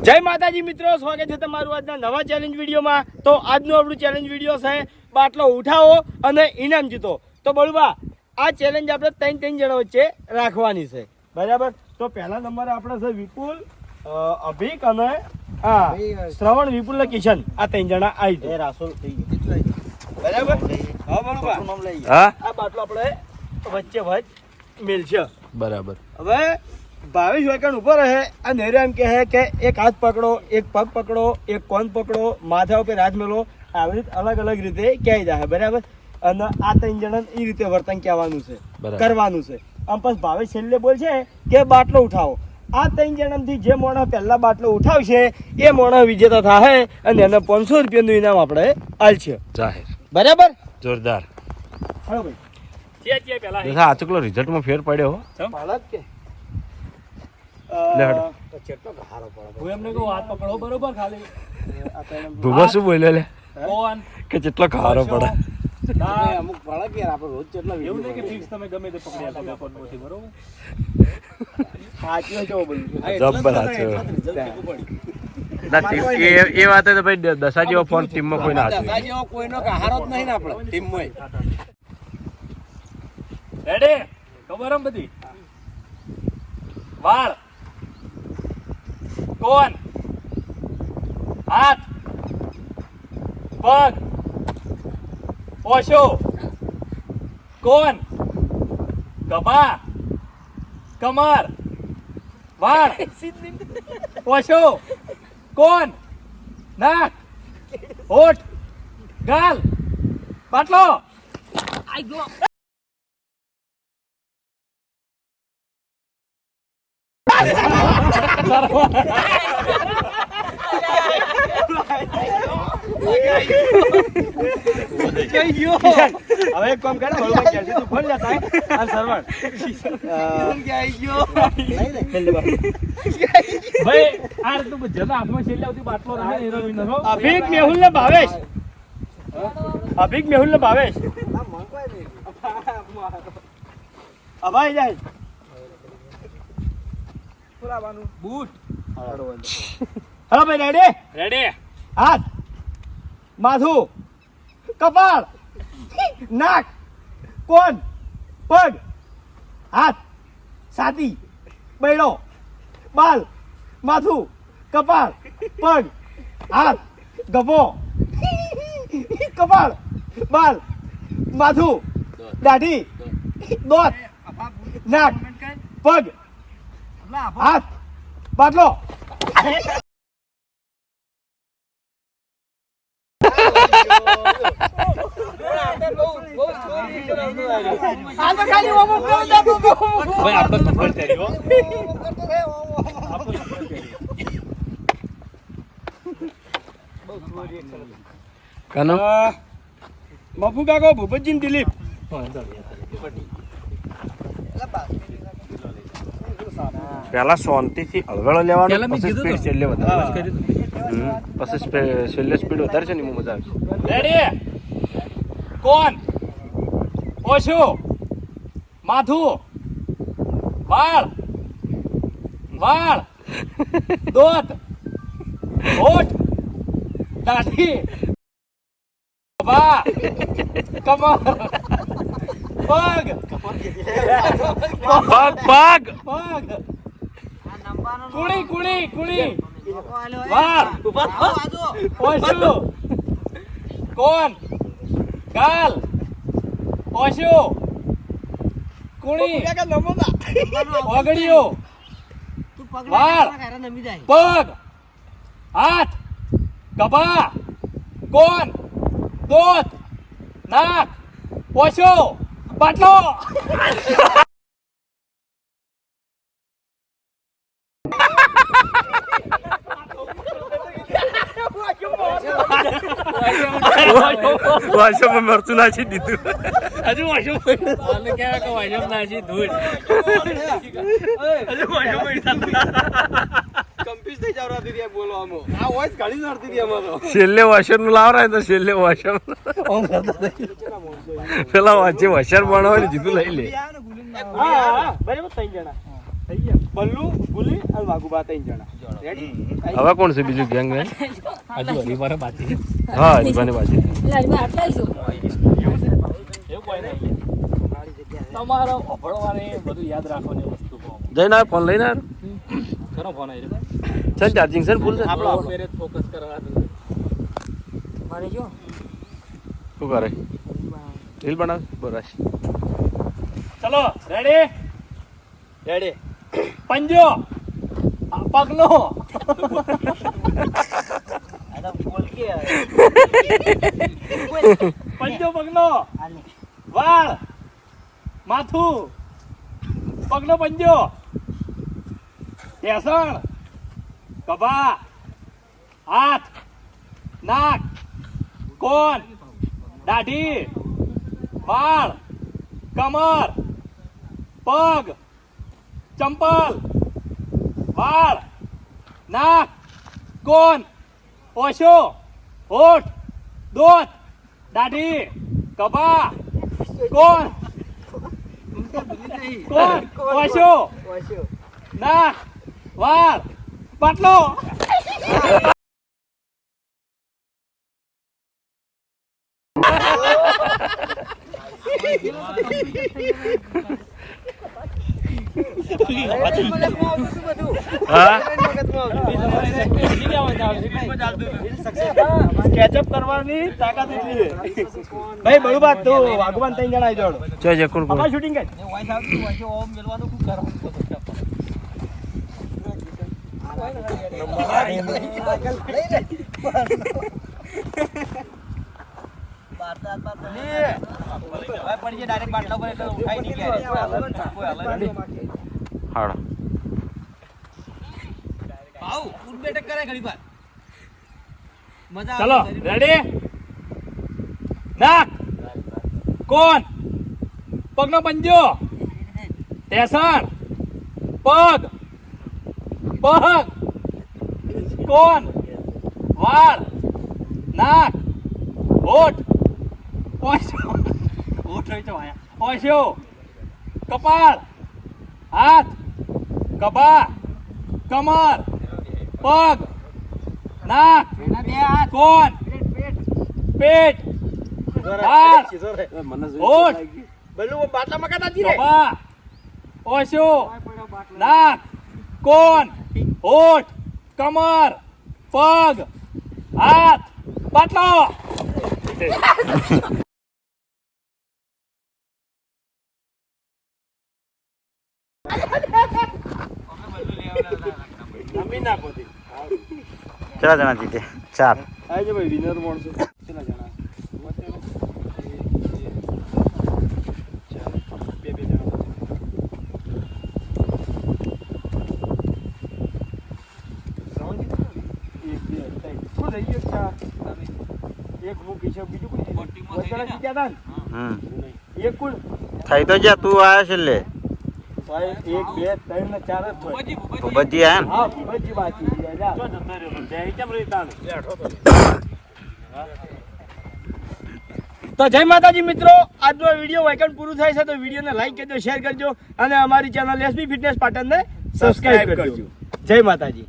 જય માતાજી મિત્રો, સ્વાગત છે તમારું આજના નવા ચેલેન્જ વિડીયોમાં। તો આજનું આપણું ચેલેન્જ વિડીયો છે બાટલો ઉઠાવો અને ઇનામ જીતો। તો બળુબા આ ચેલેન્જ આપણે ત્રણ જણા વચ્ચે રાખવાની છે, બરાબર? તો પહેલા નંબર આપણે છે વિપુલ, અભિક અને શ્રવણ, વિપુલ ને કિશન, આ ત્રણ જણા આવી રાસોલ થઈ ગયું, બરાબર? હા બળુબા, આ બાટલો આપણે વચ્ચે વચ મેલશે, બરાબર? હવે 22 સેકન્ડ ઉપર રહે અને એમ કહે કે એક હાથ પકડો, એક પગ પકડો, એક કોન પકડો, માથા ઉપર હાથ મેલો, આવી રીતે અલગ અલગ રીતે કહી જાય, બરાબર? અને આ ત્રણ જણા એ રીતે વર્તન કહેવાનું છે, કરવાનું છે। આમ પછી ભાવે છેલ્લે બોલશે કે બાટલો ઉઠાવો। આ ત્રણ જણામાંથી જે મોણા પહેલા બાટલો ઉઠાવશે એ મોણા વિજેતા થાય અને એને 500 રૂપિયાનું ઇનામ આપણે આલશે જાહેર, બરાબર? જોરદાર। હાલો ભાઈ, જે પહેલા આ ચકલો રિઝલ્ટમાં ફેર પડ્યો હો કે ભૂગો શું બોલ્યો લે કે જેટલો ખારો પડે? અમુક ભળક યાર, આપણે રોજ જેટલા એવું નહીં કે ફિક્સ તમે ગમે તે પકડ્યા તમે કોનમાંથી, બરોબર? સાચું છે બોલું, જબ્બર સાચું ના એ વાત તો ભાઈ દસા જેવો ફોન ટીમમાં કોઈ ના દસા જેવો કોઈનો હારો જ નહીં ને આપણે ટીમમાં। રેડી? ખબર એમ બધી વાળ, કોણ, હાથ, પગ, ઓશો, કોણ, ગભા, કમર, વાળ, ઓશો, કોણ, નાક, હોઠ, ગાલ, બાટલો। હવે એક કામ કરે, તું ફોન લેતા અને સરવણ ભાઈ આ તો જરા હાથમાં છેલ્લે આવતી બાટલો રહે હીરોઈન નો। અભિક, મેહુલ ને ભાવેશ, અભિક, મેહુલ ને ભાવેશ અભાઈ જાય બૂટ। હેલો ભાઈ, રેડી? રેડી? હાથ, માથું, કપાળ, નાક, કોન, પગ, હાથ, છાતી, બૈડો, બાલ, માથું, કપાળ, પગ, હાથ, ગભો, કપાળ, બાલ, માથું, દાઢી, દોત, નાક, પગ, હાથ, બાટલો। મફુ કાકો, ભૂપતજી, દિલીપ, પેલા શાંતિથી હળવેળો લેવાનો, પછી સ્પીડ છેલ્લે વધારે, પછી છેલ્લે સ્પીડ વધારે છે ને એમાં મજા આવશે। રેડી? કોણ, ઓશો, માથું, વાળ, વાળ, દોત, હોઠ, દાઢી, ગભા, કમર, પગ, પગ કુણી, કુણી, કુણી, વાળ, ઓશો, કોણ, ગાલ, ઓશો, કુણી, ઓગળીઓ, વાળ, પગ, હાથ, ગભા, કોણ, દોત, નાક, ઓશો, બાટલો। વાશોમાં મરચું નાખી દીધું, હજુ વાશો કેવાય કે વાશો નાખી ધૂળ, હજુ વાશો કમ્પ્યુઝ થઈ જાવ રાતી ત્યાં બોલો આમો આ વોઇસ ઘણી નડતી હતી અમારો છેલ્લે વોશર નું લાવરા તો છેલ્લે વોશર પેલા વાંચે વોશર બનાવે ને જીતું લઈ લે। હા બરાબર ત્રણ જણા થઈ ગયા, બલ્લુ, ગુલી અને વાઘુબા ત્રણ જણા। હવે કોણ છે બીજું ગેંગ વેંગ? હજુ હરીફાને બાકી છે. હા હરીફાની બાજુ. એવું કોઈ નહીં. તમારો અભળવાને બધું યાદ રાખવાની વસ્તુ કહો. જઈને આવે ફોન લઈને આવે ખરો ફોન આવી રહ્યો. છે ચાર્જિંગ છે ને ફૂલ છે આપણો પેરે ફોકસ કરવા દો. શું કરે રીલ બનાવે બરાશ ચલો રેડી રેડી પંજો આ પગનો પંજો પગનો વાળ માથું પગનો પંજો ઢેસણ કબા હાથ નાક કોન દાઢી વાળ કમર પગ ચંપલ વાળ નાક કોન ઓશો હોઠ દોત દાઢી કબા કોન ઓશો નાક વાળ પાટલો હા સ્કેચઅપ કરવાની તાકાત એટલી છે ભાઈ બળુબા તું વાઘવાન 3 જણા આવી જોડો ચો જે કોણ કોણ અમાર શૂટિંગ કર હાડા ચલો રેડી નાક કોન પગનો પંજો ઢેસણ પગ પગ કોન વાળ નાક હોઠ ઓશો હોઠ હોય તો આયા ઓશો કપાળ હાથ કબા કમર પગ નાક કોન પેટ વાળ હોઠ બલ્લુ બાટલા મકા દાદી રે કબા ઓશો નાક કોન હોઠ કમર પગ હાથ પાટલો નમી નાખો તે કેટલા જણા જીતે 4 આઈ જે ભાઈ વિનર મોણસો કેટલા જણા બે જણા એક હું પીછે બીજું કોઈ જીત્યા હતા હમ ને એક કુલ થઈ તો જા તું આયો છેલ્લે ભાઈ 1 2 3 ને 4 જ થાય તો બધી આયા ને હા બધી બાકી છે જા ચો જતો રહ્યો બે કેમ રીતા તો જય માતાજી મિત્રો આજનો વિડીયો વાયકન પૂરું થાય છે તો વિડીયોને લાઈક કરજો શેર કરજો અને અમારી ચેનલ એસબી ફિટનેસ પાટણને સબસ્ક્રાઇબ કરજો જય માતાજી.